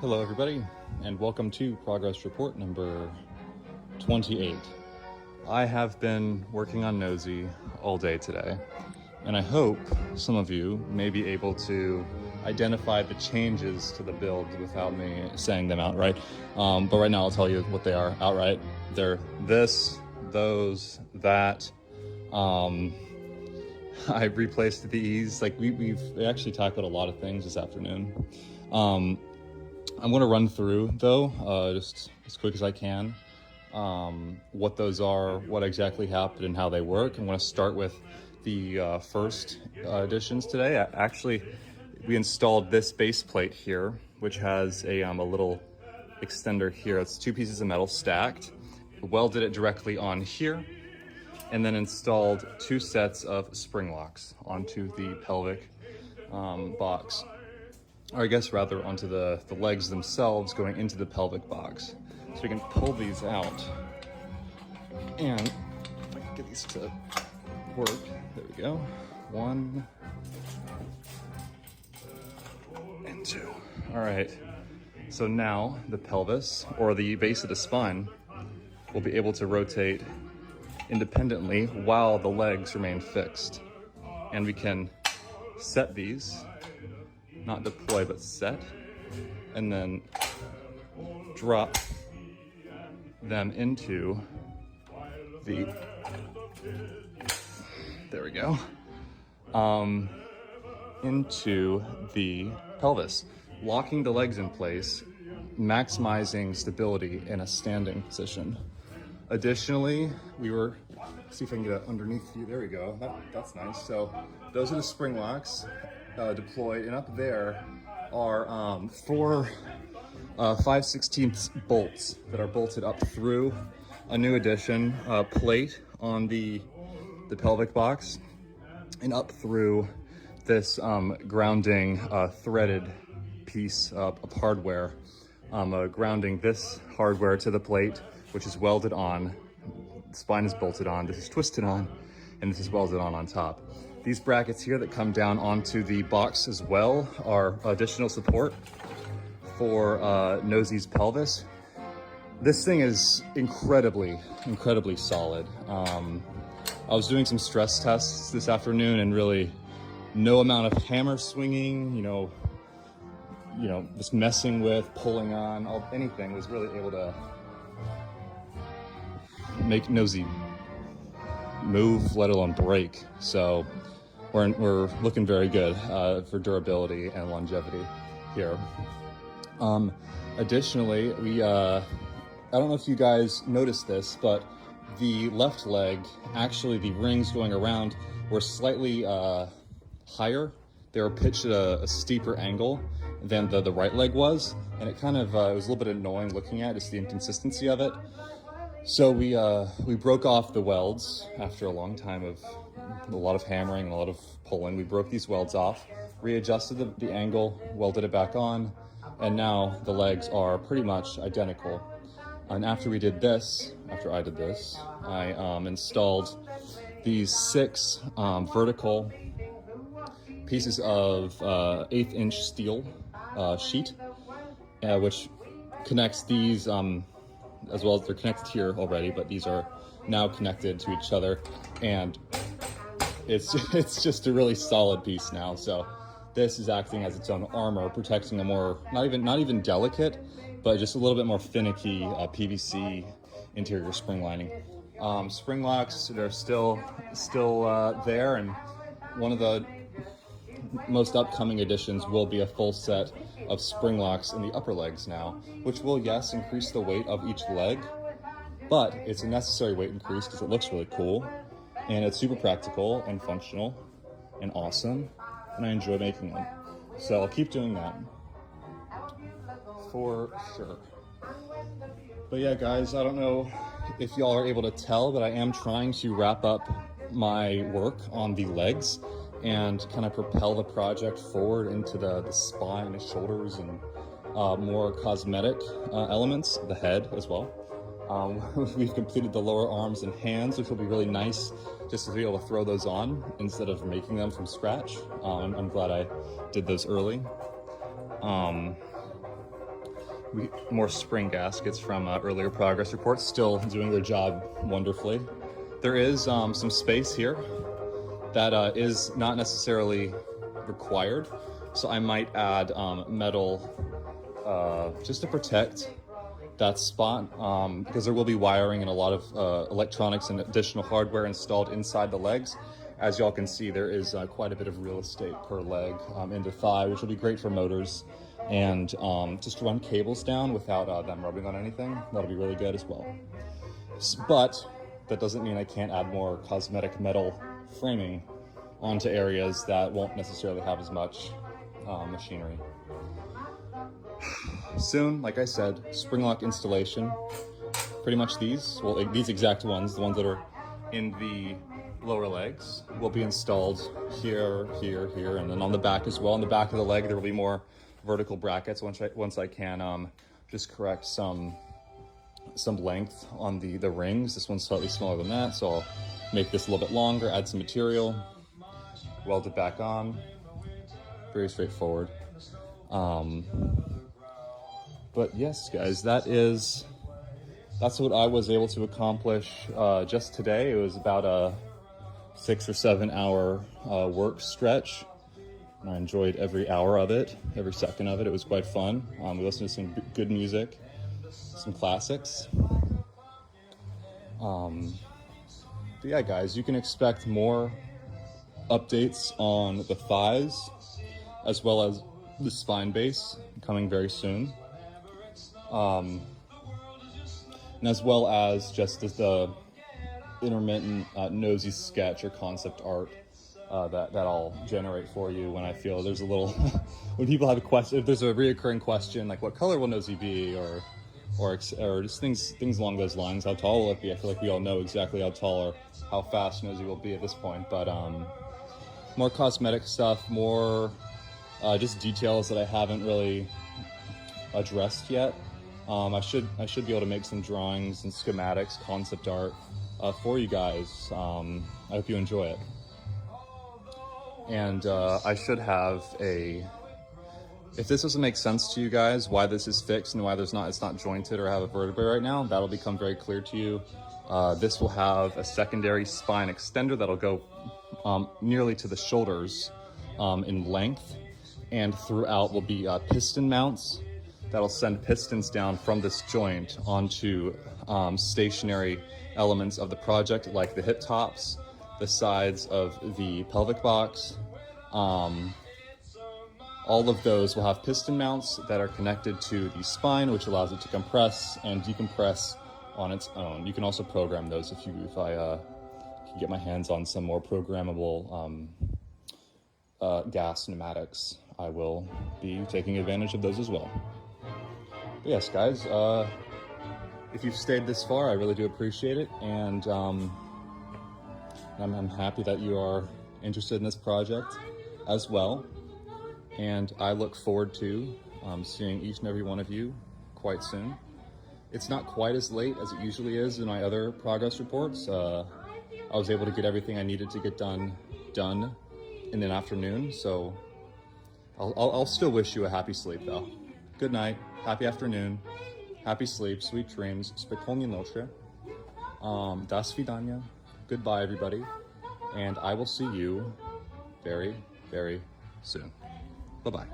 Hello everybody, and welcome to progress report number 28. I have been working on Nosy all day today, and I hope some of you may be able to identify the changes to the build without me saying them outright. But right now I'll tell you what they are outright. They're this, those, that. I replaced these. Like we've actually tackled a lot of things this afternoon. I'm going to run through though, just as quick as I can, what those are, what exactly happened, and how they work. I'm going to start with the first additions today. Actually, we installed this base plate here, which has a little extender here. It's two pieces of metal stacked. Welded it directly on here, and then installed two sets of spring locks onto the pelvic box. Or I guess rather onto the legs themselves going into the pelvic box. So we can pull these out. And if I can get these to work, there we go. 1 and 2. All right, so now the pelvis, or the base of the spine, will be able to rotate independently while the legs remain fixed. And we can set these, not deploy, but set, and then drop them into the, there we go, into the pelvis, locking the legs in place, maximizing stability in a standing position. Additionally, see if I can get it underneath you. There we go. That's nice. So those are the spring locks deployed, and up there are 4 5/16 bolts that are bolted up through a new addition plate on the pelvic box, and up through this grounding threaded piece of hardware, grounding this hardware to the plate, which is welded on. The spine is bolted on, this is twisted on, and this is welded on top. These brackets here that come down onto the box as well are additional support for Nosy's pelvis. This thing is incredibly solid. I was doing some stress tests this afternoon, and really no amount of hammer swinging, you know, just messing with, pulling on, anything was really able to make Nosy move, let alone break. So we're looking very good for durability and longevity here. Additionally, I don't know if you guys noticed this, but the left leg, actually the rings going around were slightly higher. They were pitched at a steeper angle than the right leg was, and it kind of it was a little bit annoying looking at, just the inconsistency of it. So we broke off the welds after a long time of a lot of hammering and a lot of pulling. We broke these welds off, readjusted the angle, welded it back on, and now the legs are pretty much identical. And after I did this, I installed these 6 vertical pieces of 1/8 inch steel sheet, which connects these, as well as they're connected here already, but these are now connected to each other, and it's just a really solid piece now. So this is acting as its own armor, protecting a more, not even delicate, but just a little bit more finicky PVC interior spring lining. Spring locks, they're still there, and one of the most upcoming additions will be a full set of spring locks in the upper legs now, which will, yes, increase the weight of each leg, but it's a necessary weight increase because it looks really cool, and it's super practical and functional and awesome, and I enjoy making them. So I'll keep doing that for sure. But yeah, guys, I don't know if y'all are able to tell, but I am trying to wrap up my work on the legs and kind of propel the project forward into the spine, the shoulders, and more cosmetic elements, the head as well. We've completed the lower arms and hands, which will be really nice just to be able to throw those on instead of making them from scratch. I'm glad I did those early. more spring gaskets from earlier progress reports, still doing their job wonderfully. There is some space here that is not necessarily required, so I might add metal just to protect that spot, because there will be wiring and a lot of electronics and additional hardware installed inside the legs. As y'all can see, there is quite a bit of real estate per leg in the thigh, which will be great for motors, and just to run cables down without them rubbing on anything. That'll be really good as well. But that doesn't mean I can't add more cosmetic metal framing onto areas that won't necessarily have as much machinery. Soon, like I said, spring lock installation. Pretty much these exact ones, the ones that are in the lower legs, will be installed here, here, here, and then on the back as well. On the back of the leg, there will be more vertical brackets once I can just correct some length on the rings. This one's slightly smaller than that, so I'll make this a little bit longer, add some material, weld it back on. Very straightforward. But yes, guys, that's what I was able to accomplish just today. It was about a 6 or 7 hour work stretch, and I enjoyed every hour of it, every second of it. It was quite fun. We listened to some good music, some classics. But yeah, guys, you can expect more updates on the thighs as well as the spine base coming very soon. And as well as just the intermittent nosy sketch or concept art that I'll generate for you when I feel there's a little, when people have a question, if there's a reoccurring question, like what color will nosy be, or just things along those lines. How tall will it be? I feel like we all know exactly how tall or how fast nosy will be at this point, but more cosmetic stuff, more just details that I haven't really addressed yet. I should be able to make some drawings and schematics, concept art for you guys. I hope you enjoy it. And I should have if this doesn't make sense to you guys, why this is fixed and why it's not jointed or have a vertebrae right now, that'll become very clear to you. This will have a secondary spine extender that'll go nearly to the shoulders in length, and throughout will be piston mounts that'll send pistons down from this joint onto stationary elements of the project, like the hip tops, the sides of the pelvic box. All of those will have piston mounts that are connected to the spine, which allows it to compress and decompress on its own. You can also program those if I can get my hands on some more programmable gas pneumatics. I will be taking advantage of those as well. But yes, guys, if you've stayed this far, I really do appreciate it, and I'm happy that you are interested in this project as well. And I look forward to seeing each and every one of you quite soon. It's not quite as late as it usually is in my other progress reports. I was able to get everything I needed to get done in an afternoon, so I'll still wish you a happy sleep though. Good night, happy afternoon, happy sleep, sweet dreams, spokojnej nocy, do svidania, goodbye everybody, and I will see you very, very soon. Bye-bye.